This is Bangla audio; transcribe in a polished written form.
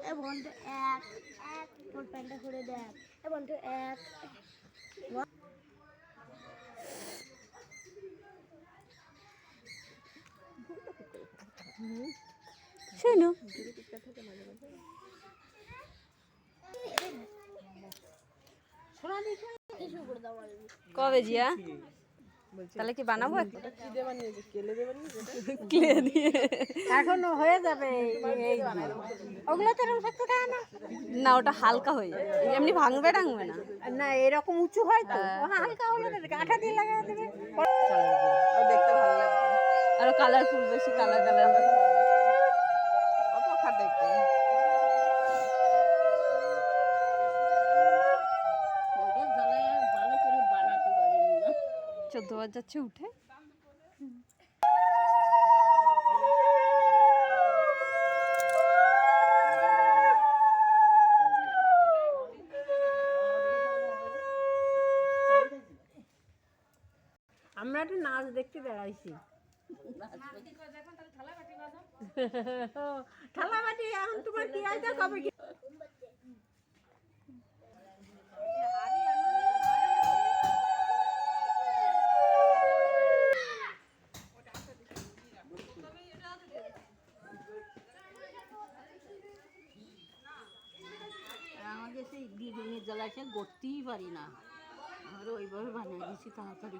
এ বন্ধু এক এক তোর প্যান্টটা খুলে দেখ এ বন্ধু এক শোনো কবে জিয়া তাহলে কি বানাবো ক্লে দিয়ে এখনো হয়ে যাবে ওগুলো তো এরকম থাকতে দেয় না না ওটা হালকা হয়ে যাবে এমনি ভাঙবে টাঙবে না না এরকম উঁচু হয় তো হালকা হলে আঠা দিয়ে লাগাই দেবে দেখতে ভালো লাগবে আরো কালারফুল বেশি কালার কালার অত খা দেখতে 14 বার যাচ্ছে উঠে আমরা একটা নাচ দেখতে বেড়াইছি থালা বাটি এখন তোমার কি আইতা কবে কি আমাকে সেই দিদিনের জ্বালায় গড়তেই পারি না আমরা ওইভাবে বানিয়ে দিচ্ছি তাড়াতাড়ি